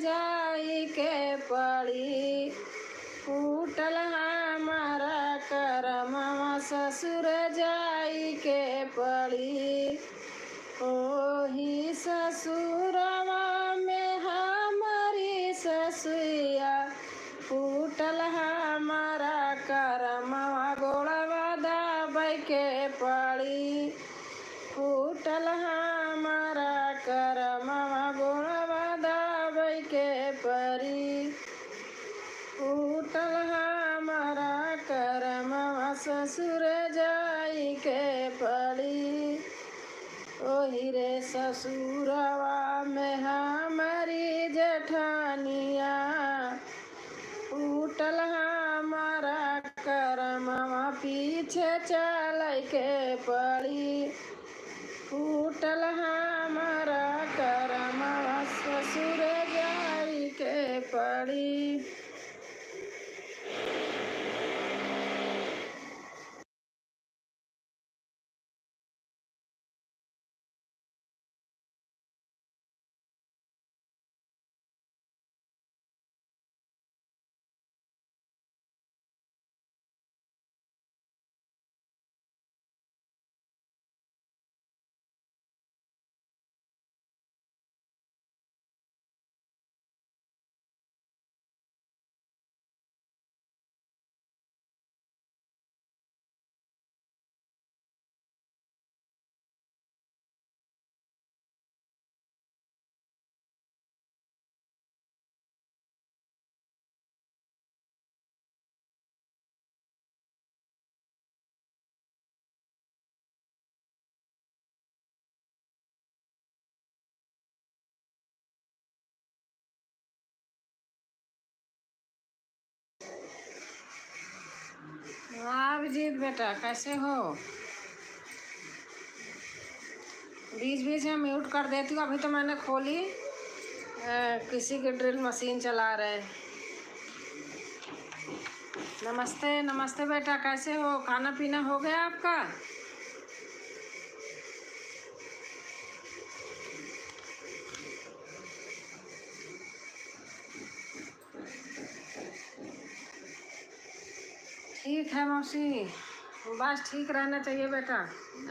जाई के पड़ी। फूटल हमारा करमवा ससुर जाई के पड़ी। ओही ससुरवा में हमारी ससुया फूटल हमारा करमवा गोड़वा दाबै के पड़ी। फूटल हमारा करमवा गोड़वा दाबै के पड़ी। फूटल हमारा करमवा ससुर जाई के पड़ी। ओही रे ससुरवा में हमारी जेठानिया फूटल हमारा करमवा पीछे चलै के पड़ी। फूटल हमारा करमवा ससुर जाई के पड़ी। हाँ अभिजीत बेटा, कैसे हो? बीच बीच में म्यूट कर देती हूँ। अभी तो मैंने खोली, किसी की ड्रिल मशीन चला रहे। नमस्ते नमस्ते बेटा, कैसे हो? खाना पीना हो गया आपका? ठीक है मौसी, बस ठीक रहना चाहिए बेटा।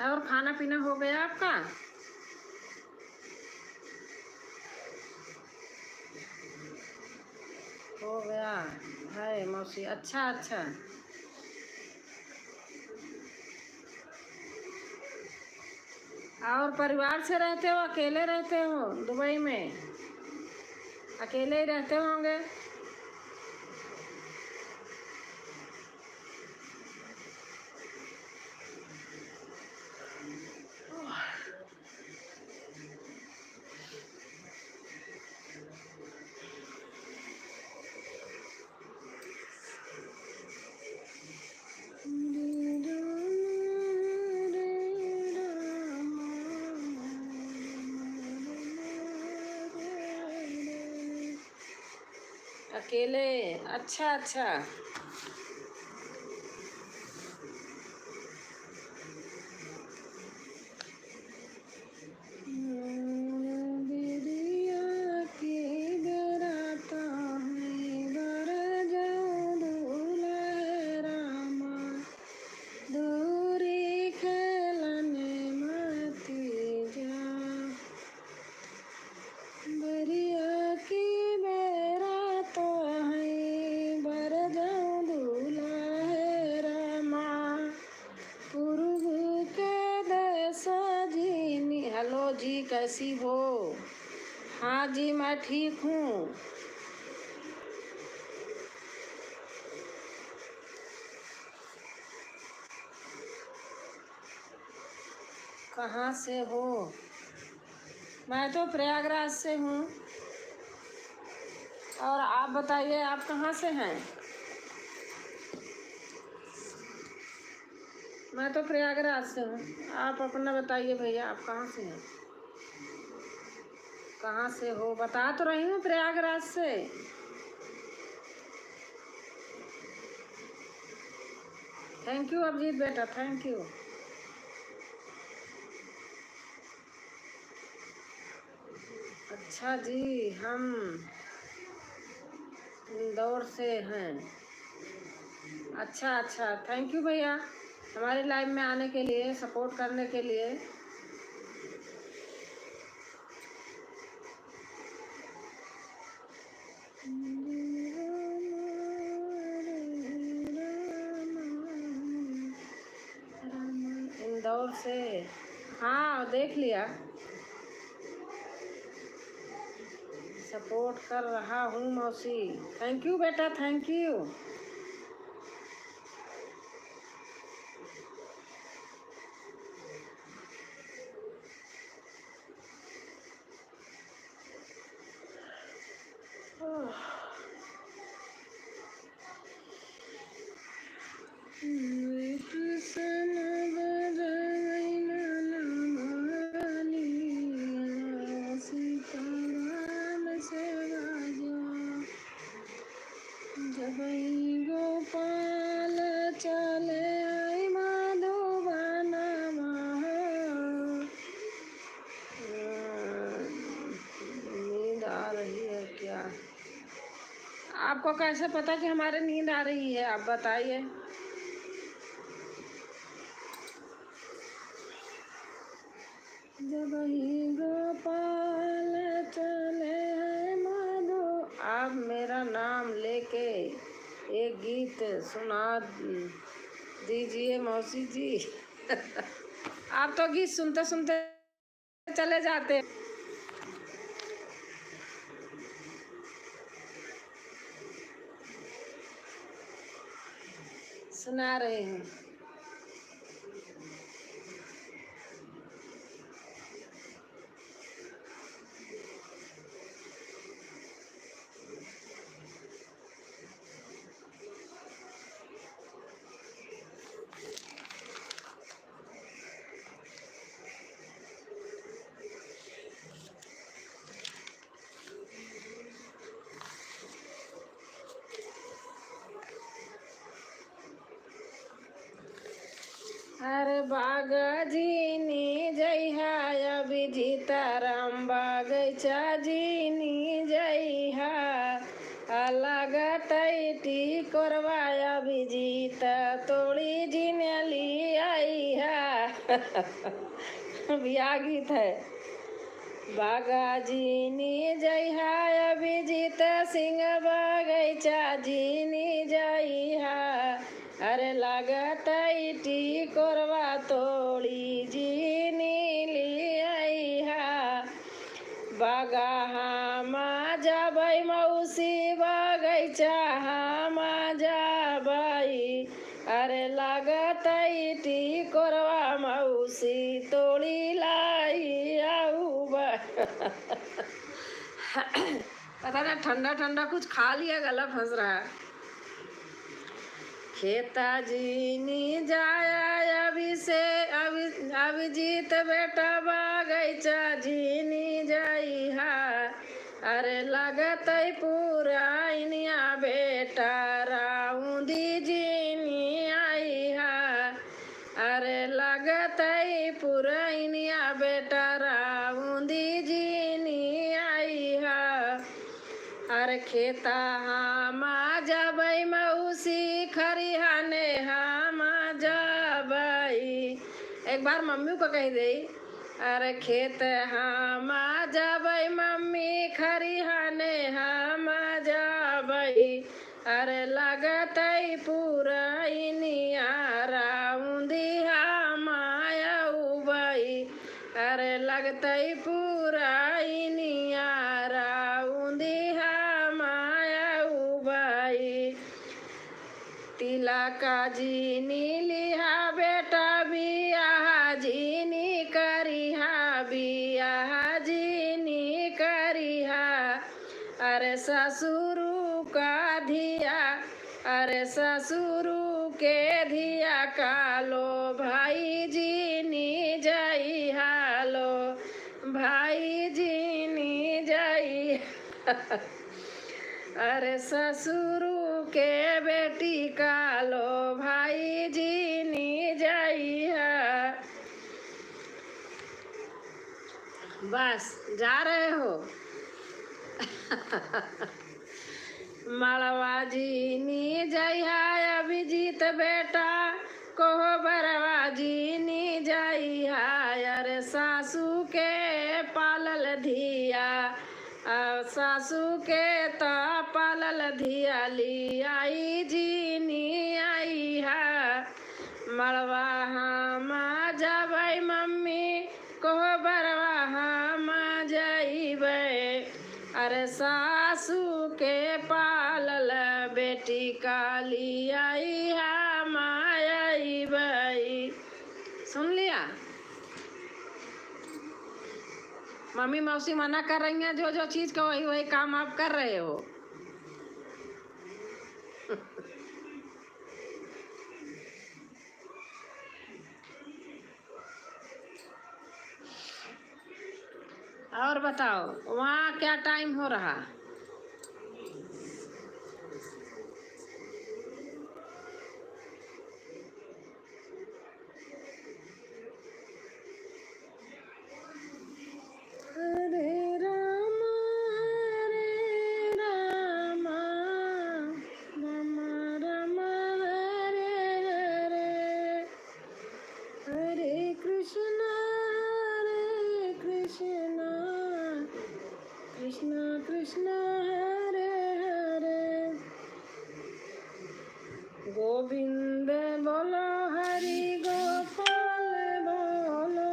और खाना पीना हो गया आपका? हो गया है मौसी, अच्छा अच्छा। और परिवार से रहते हो, अकेले रहते हो दुबई में? अकेले ही रहते होंगे। अकेले, अच्छा अच्छा। हेलो जी, कैसी हो? हाँ जी, मैं ठीक हूँ। कहाँ से हो? मैं तो प्रयागराज से हूँ। और आप बताइए, आप कहाँ से हैं? मैं तो प्रयागराज से हूँ। आप अपना बताइए भैया, आप कहाँ से हैं? कहाँ से हो? बता तो रही हूँ, प्रयागराज से। थैंक यू अभिजीत बेटा, थैंक यू। अच्छा जी, हम इंदौर से हैं। अच्छा अच्छा, थैंक यू भैया हमारे लाइव में आने के लिए, सपोर्ट करने के लिए। इंदौर से, हाँ देख लिया, सपोर्ट कर रहा हूँ मौसी। थैंक यू बेटा, थैंक यू। गोपाल चले आई माधोबना, नींद आ रही है क्या? आपको कैसे पता कि हमारे नींद आ रही है, आप बताइए। जब ही गोपाल चले हैं माधो, आप मेरा नाम लेके एक गीत सुना दीजिए मौसी जी। आप तो गीत सुनते सुनते चले जाते। सुना रहे हैं। अरे बागजीनी जइहा अभिजीता राम बागैचा जीनी जइहा, अलग तैटी कोरवा अभिजीता तोड़ी जिनली आइहा। बिया गीत है। बागाजीनी जइहा अभिजीत सिंह बागैचा जीनी जइहा, अरे लागत इटी कोरवा तोड़ी जीनी ली आइहा। बागा हामा जाबै मौसी बागैचा हामा जाबै, अरे लागत इटी कोरवा मौसी तोड़ी लाई आऊ। पता ना ठंडा ठंडा कुछ खा लिया, गला फंस रहा है। खेता जीनी जाया अभी से अभिजीत बेटा बागैचा जीनी जाइहा, अरे लगत पूरा इनिया बेटा राउंदी जीनी आइहा, अरे लगत पूरा इनिया बेटा राउंदी जीनी आइहा। अरे खेता हामा जाबै मौसी खरिहाने हामा जाबै, एक बार मम्मी को कह दे। अरे खेत हामा जाबै मम्मी खरिहाने हामा जाबै, अरे लगत पूरा इनिया राउंदी हामा आउबै, अरे लगत पूरा इनिया राउंदी हामा आउबै। तिलक जीनी लिहा बेटा बियाह जीनी करिहा, बियाह जीनी करिहा, अरे ससुरु का धिया, अरे ससुरु के धिया कालो भाई जीनी जइहा लो, भाई जीनी जइहा। अरे ससुरु के बेटी कालो भाई जीनी जइहा। बस जा रहे हो? मड़वा जी नी जइहा अभिजीत बेटा कोहो बरवा जी नी जइहा अरे सासू के पालल धिया सासू के त पालल धिया ली आई जी नी आई है मड़वा हम जबै मम्मी कोहो बरवा हम जइबै अरे सासू के पालल बेटी काली आई हम अइबै। सुन लिया? मम्मी मौसी मना कर रही हैं, जो जो चीज का वही वही काम आप कर रहे हो। और बताओ वहाँ क्या टाइम हो रहा? हरे राम राम राम हरे हरे हरे कृष्ण कृष्ण कृष्ण हरे हरे गोविंद बोलो हरि गोपाल बोलो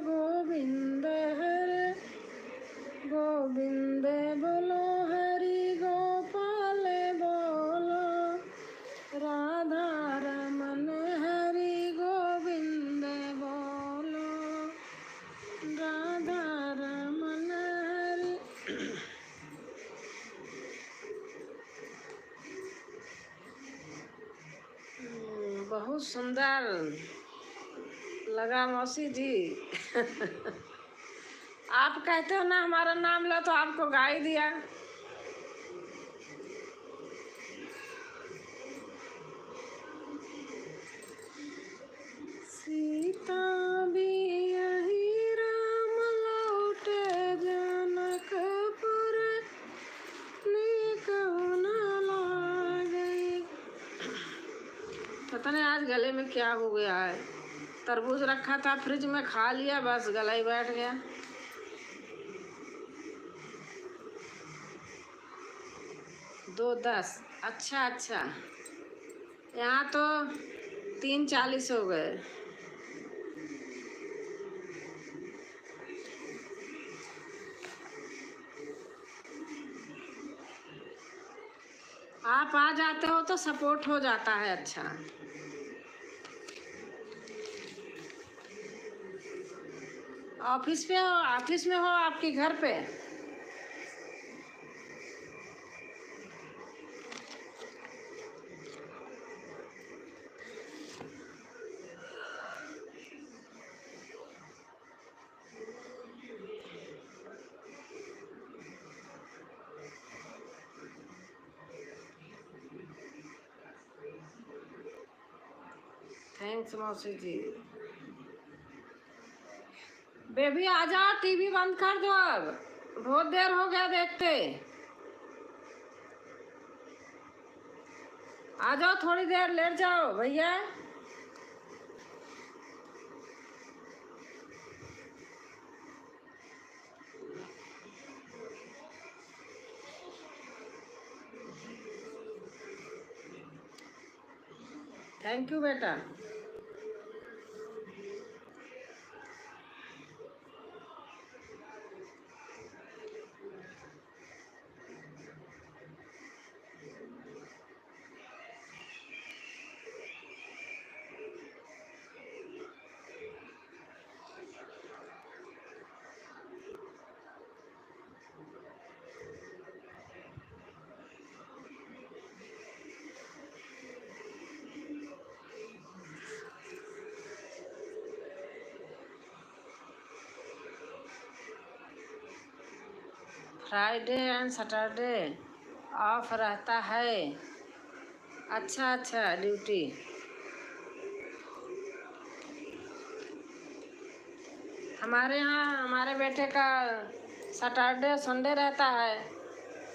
गोविंद हरे गोविंद बोलो हरि गोपाल बोलो राधा रमन हरि गोविंद बोलो राधा रमन हरि। बहुत सुंदर लगा मौसी जी। आप कहते हो ना हमारा नाम लो तो आपको गा ही दिया। सीता भी यही राम लौटे जनकपुर कहूँ न लागे। पता नहीं आज गले में क्या हो गया है। तरबूज रखा था फ्रिज में, खा लिया, बस गला ही बैठ गया। दो 10। अच्छा अच्छा, यहाँ तो 3:40 हो गए। आप आ जाते हो तो सपोर्ट हो जाता है। अच्छा, ऑफिस पे हो? ऑफिस में हो आपके घर पे? थैंक्स मौसी जी। बेबी आ जाओ, टीवी बंद कर दो, अब बहुत देर हो गया देखते। आ जाओ, थोड़ी देर लेट जाओ भैया। थैंक यू बेटा। फ्राइडे एंड सैटरडे ऑफ रहता है। अच्छा अच्छा, ड्यूटी। हमारे यहाँ हमारे बेटे का सैटरडे संडे रहता है।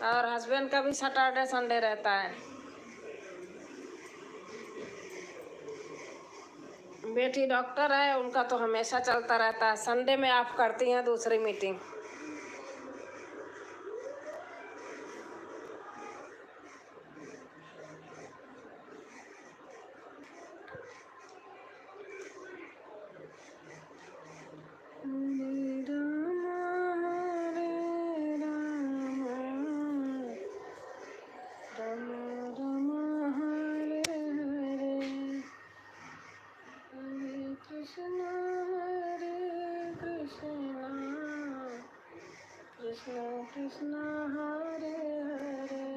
और हस्बैंड का भी सैटरडे संडे रहता है। बेटी डॉक्टर है, उनका तो हमेशा चलता रहता है। संडे में आप करती हैं दूसरी मीटिंग। कृष्ण कृष्ण हरे हरे।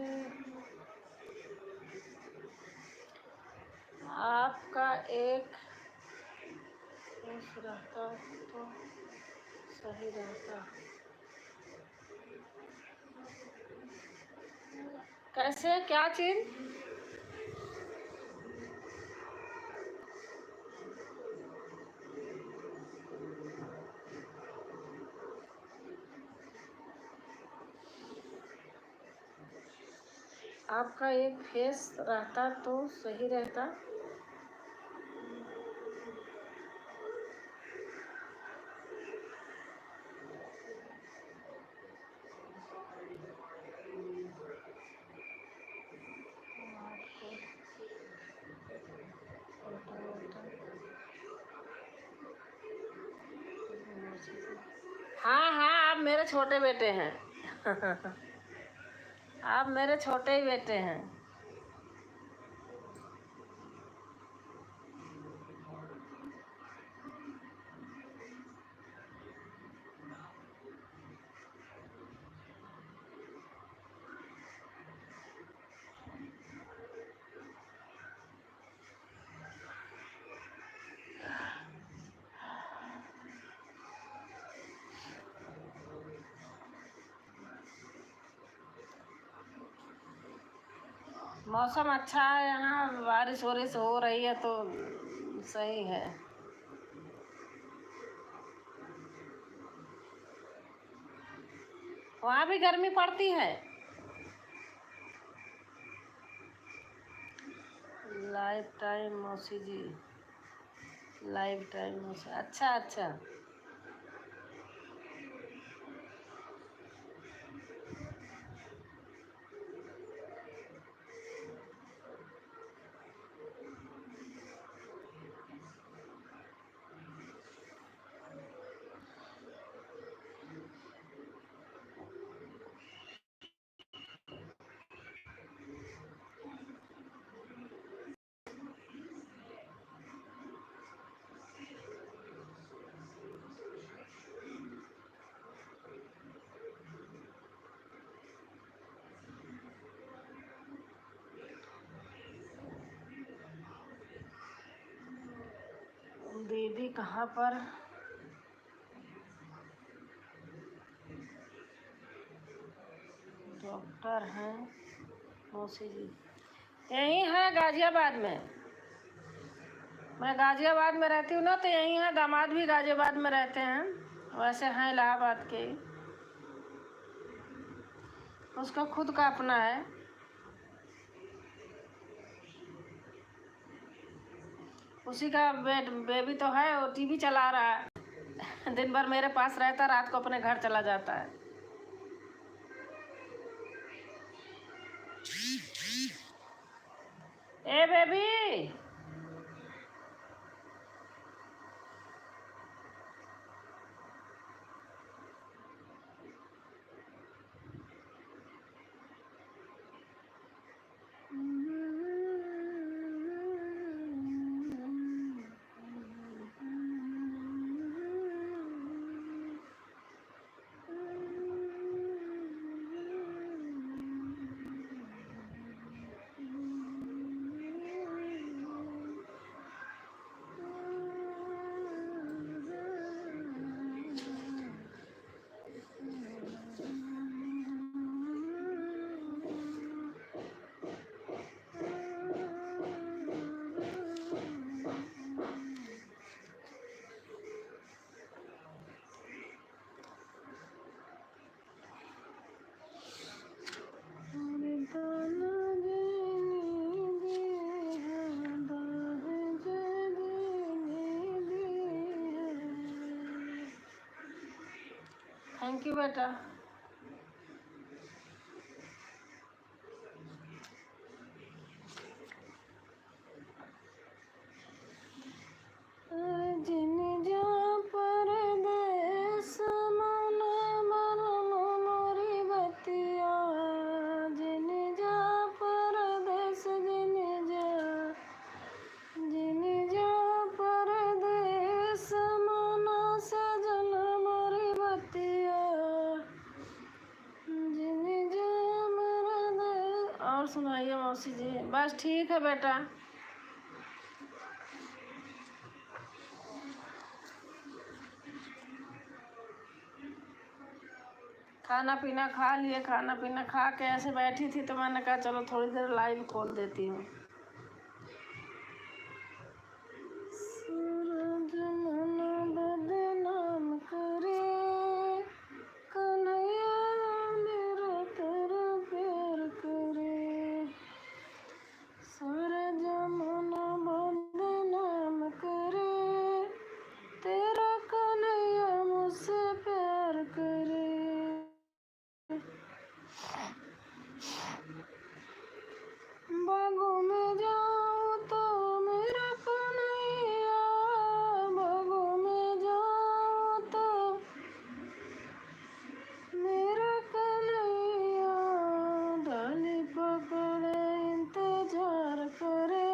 आपका एक खुश रहता तो सही रहता। कैसे, क्या चीज? आपका एक फेस रहता तो सही रहता। हाँ हाँ, आप मेरे छोटे बेटे हैं। आप मेरे छोटे ही बेटे हैं। मौसम अच्छा है, यहाँ बारिश वारिश हो रही है तो सही है। वहाँ भी गर्मी पड़ती है। लाइफ टाइम मौसी जी, लाइफ टाइम मौसी, अच्छा अच्छा। दीदी कहाँ पर? डॉक्टर हैं मौसी जी। यहीं है गाजियाबाद में। मैं गाजियाबाद में रहती हूँ ना, तो यहीं है। दामाद भी गाजियाबाद में रहते हैं, वैसे हैं इलाहाबाद के। उसका खुद का अपना है। उसी का बेबी तो है, वो टीवी चला रहा है। दिन भर मेरे पास रहता, रात को अपने घर चला जाता है। ए बेबी, यू बेटा। जिन जा परदेस मन मरलो मोरी बतिया, जिन जा परदेस, जिन जा परदेस मन सजल मोरी बतिया, जिन जा परदेस। और सुनाइए मौसी जी। बस ठीक है बेटा। खाना पीना खा लिए, खाना पीना खा के ऐसे बैठी थी तो मैंने कहा चलो थोड़ी देर लाइव खोल देती हूँ। सूरज मन बदनाम करे, कन्हैया मेरा तेरा प्यार करे। सूरज मन बदनाम करे, तेरा कन्हैया मुझसे प्यार करे। बागों में जाऊं तो मेरा कन्हैया, बागों में जाऊं तो मेरा कन्हैया, डाली पकड़े इंतजार करे।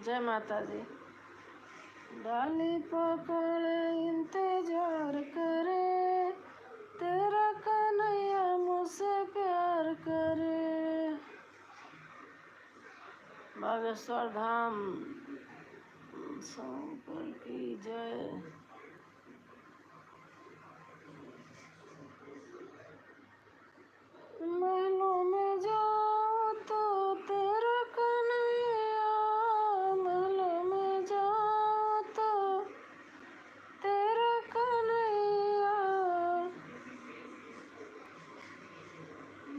जय माता दी। डाली पकड़े इंतजार करे, तेरा कन्हैया मुझसे प्यार करे। बागेश्वर धाम शंकर की जय। महलों में जाओ तो तेरा कन्हैया, महलों में जाओ तो तेरा कन्हैया,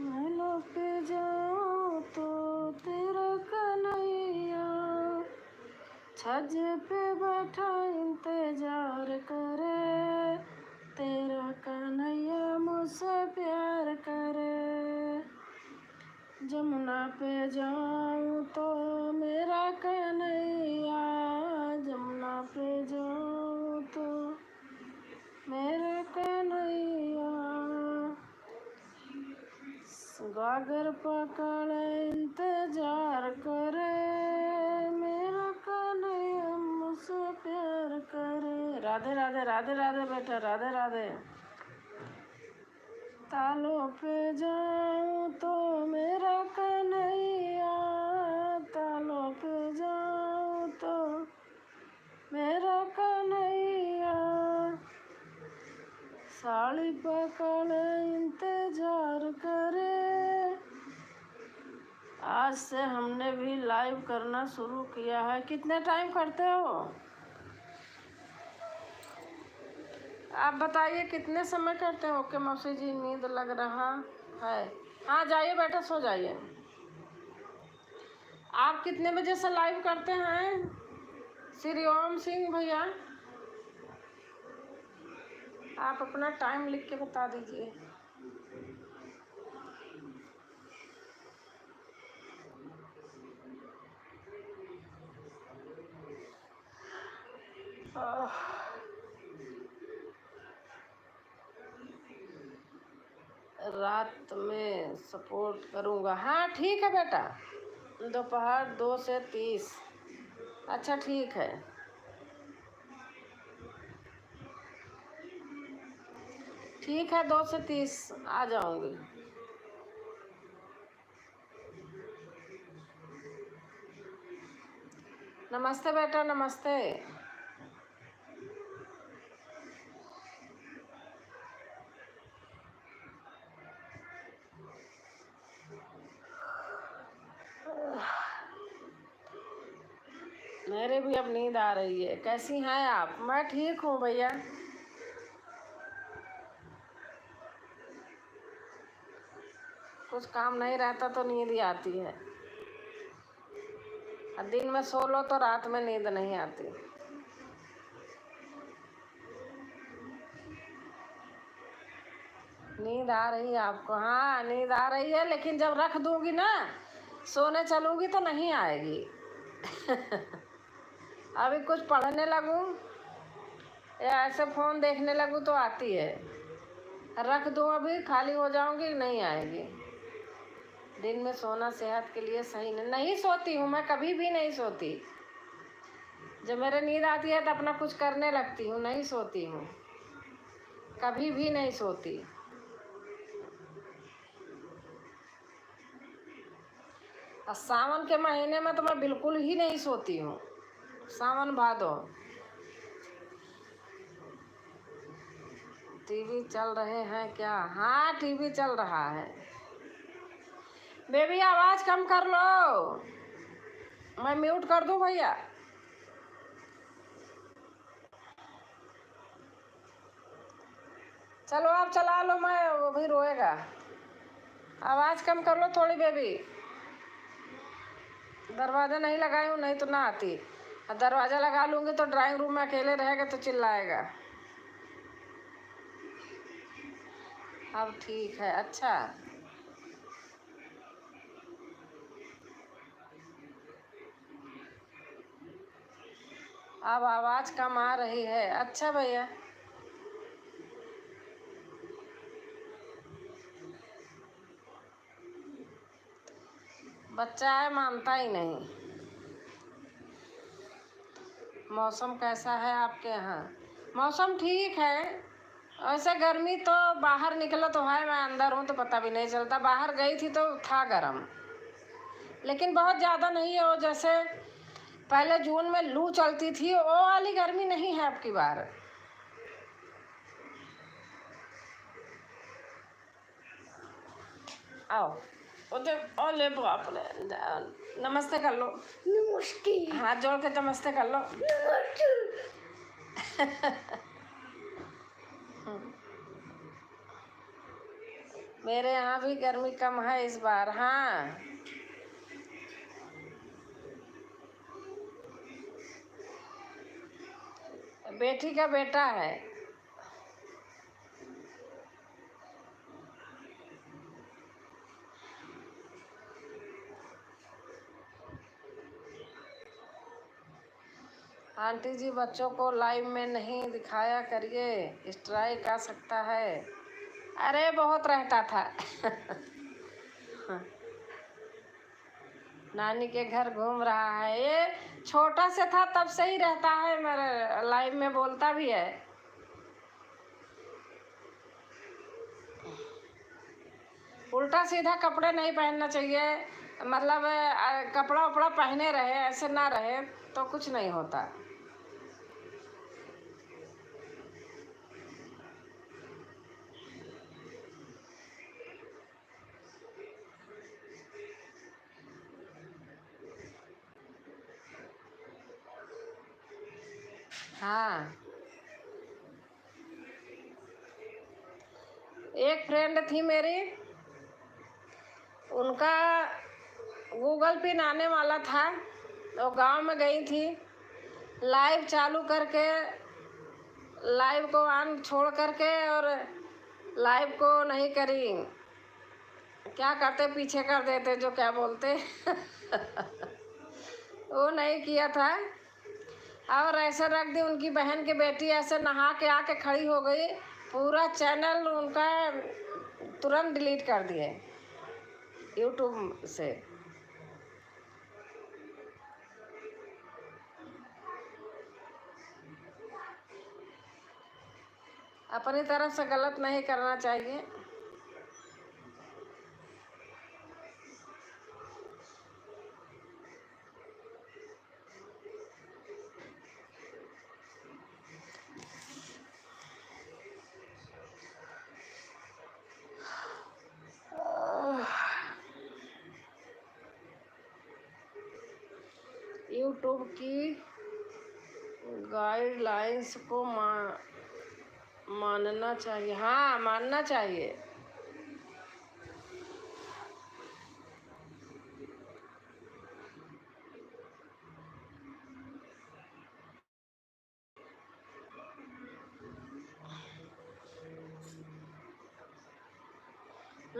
महलों पे जाओ तो तेरा कन्हैया, छज पे बैठा इंतजार करे, तेरा कन्हैया मुझसे प्यार करे। जमुना पे जाऊं तो मेरा कन्हैया, जमुना पे जाऊं तो मेरा कन्हैया, गागर पकड़े इंतजार करे, मेरा कन्हैया मुझसे प्यार करे। राधे राधे, राधे राधे बेटा, राधे राधे। तालों पे जाऊं तो मेरा कन्हैया, तालों पे जाऊं तो मेरा कन्हैया, साड़ी पकड़े इंतजार करे। आज से हमने भी लाइव करना शुरू किया है। कितने टाइम करते हो आप बताइए, कितने समय करते हो? ओके मौसी जी, नींद लग रहा है। हाँ जाइए बेटा, सो जाइए। आप कितने बजे से लाइव करते हैं? श्री ओम सिंह भैया, आप अपना टाइम लिख के बता दीजिए। रात में सपोर्ट करूँगा। हाँ ठीक है बेटा, दोपहर 2 से 30। अच्छा ठीक है। ठीक है, 2 से 30 आ जाऊँगी। नमस्ते बेटा, नमस्ते। मेरे भी अब नींद आ रही है। कैसी हैं आप? मैं ठीक हूँ भैया। कुछ काम नहीं रहता तो नींद ही आती है। दिन में सो लो तो रात में नींद नहीं आती। नींद आ रही है आपको? हाँ नींद आ रही है, लेकिन जब रख दूंगी ना सोने चलूंगी तो नहीं आएगी। अभी कुछ पढ़ने लगूं या ऐसे फोन देखने लगूं तो आती है। रख दूं अभी, खाली हो जाऊंगी, नहीं आएगी। दिन में सोना सेहत के लिए सही नहीं सोती हूँ मैं, कभी भी नहीं सोती। जब मेरे नींद आती है तो अपना कुछ करने लगती हूँ, नहीं सोती हूँ, कभी भी नहीं सोती। और सावन के महीने में तो मैं बिल्कुल ही नहीं सोती हूँ। सावन भादो टीवी चल रहे हैं क्या? हाँ टीवी चल रहा है। बेबी आवाज कम कर लो, मैं म्यूट कर दूं भैया? चलो आप चला लो, मैं वो भी रोएगा। आवाज कम कर लो थोड़ी बेबी। दरवाजा नहीं लगाई हूँ, नहीं तो ना आती। दरवाजा लगा लूंगी तो ड्राइंग रूम में अकेले रहेगा तो चिल्लाएगा। अब ठीक है। अच्छा अब आवाज कम आ रही है। अच्छा भैया बच्चा है मानता ही नहीं। मौसम कैसा है आपके यहाँ? मौसम ठीक है। वैसे गर्मी तो बाहर निकला तो है, मैं अंदर हूँ तो पता भी नहीं चलता। बाहर गई थी तो था गर्म, लेकिन बहुत ज़्यादा नहीं है। वो जैसे पहले जून में लू चलती थी वो वाली गर्मी नहीं है अब की बार। आओ उधर। ओ ले बाप रे, नमस्ते कर लो। नमस्ते, हाथ जोड़ के नमस्ते कर लो। मेरे यहाँ भी गर्मी कम है इस बार। हाँ बेटी का बेटा है। आंटी जी बच्चों को लाइव में नहीं दिखाया करिए, स्ट्राइक आ सकता है। अरे बहुत रहता था। नानी के घर घूम रहा है। ये छोटा से था तब से ही रहता है, मेरे लाइव में बोलता भी है। उल्टा सीधा कपड़े नहीं पहनना चाहिए, मतलब कपड़ा उपड़ा पहने रहे, ऐसे ना रहे तो कुछ नहीं होता। हाँ एक फ्रेंड थी मेरी, उनका गूगल पिन आने वाला था, वो गांव में गई थी। लाइव चालू करके, लाइव को ऑन छोड़ करके और लाइव को नहीं करी। क्या करते, पीछे कर देते जो क्या बोलते। वो नहीं किया था और ऐसे रख दी। उनकी बहन की बेटी ऐसे नहा के आके खड़ी हो गई, पूरा चैनल उनका तुरंत डिलीट कर दिए यूट्यूब से। अपनी तरफ से गलत नहीं करना चाहिए। यूट्यूब की गाइडलाइंस को मानना चाहिए। हाँ मानना चाहिए।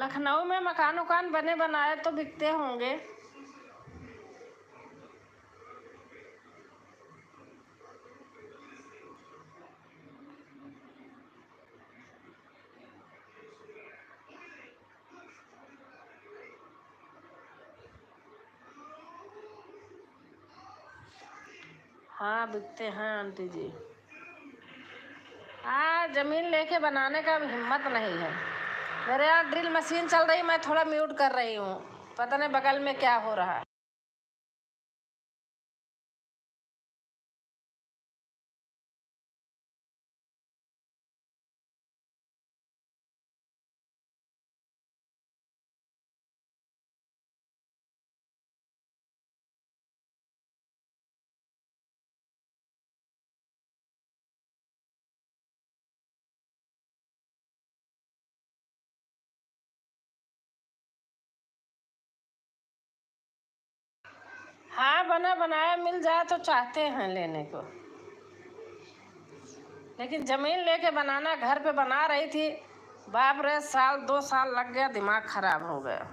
लखनऊ में मकान उकान बने बनाए तो बिकते होंगे। हाँ बिकते हैं आंटी जी। हाँ जमीन लेके बनाने का हिम्मत नहीं है। मेरे यहाँ ड्रिल मशीन चल रही, मैं थोड़ा म्यूट कर रही हूँ, पता नहीं बगल में क्या हो रहा है। हाँ बना बनाया मिल जाए तो चाहते हैं लेने को, लेकिन जमीन लेके बनाना, घर पे बना रही थी, बाप रे 1-2 साल लग गया, दिमाग खराब हो गया।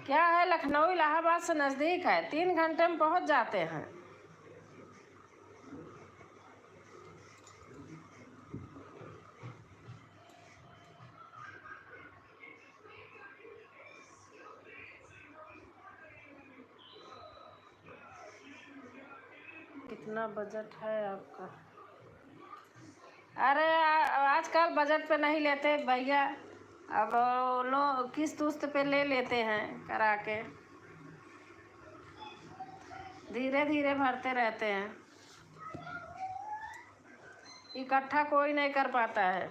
क्या है, लखनऊ इलाहाबाद से नज़दीक है, 3 घंटे में पहुंच जाते हैं। कितना बजट है आपका? अरे आजकल बजट पे नहीं लेते भैया, अब लोग किस्त उस्त पे ले लेते हैं करा के, धीरे धीरे भरते रहते हैं, इकट्ठा कोई नहीं कर पाता है।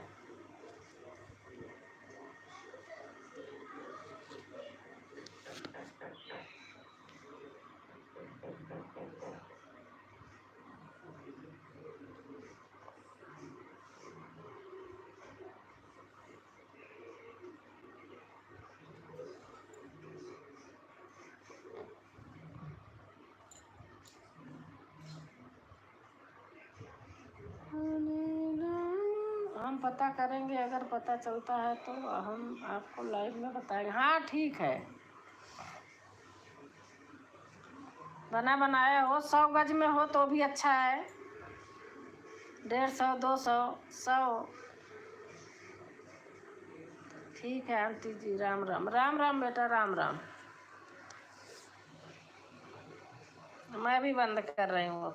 हम पता करेंगे, अगर पता चलता है तो हम आपको लाइव में बताएंगे। हाँ ठीक है, बना बनाया हो, 100 गज में हो तो भी अच्छा है, 150, 200, 100। ठीक है आंटी जी, राम राम। राम राम बेटा, राम राम। मैं भी बंद कर रही हूँ।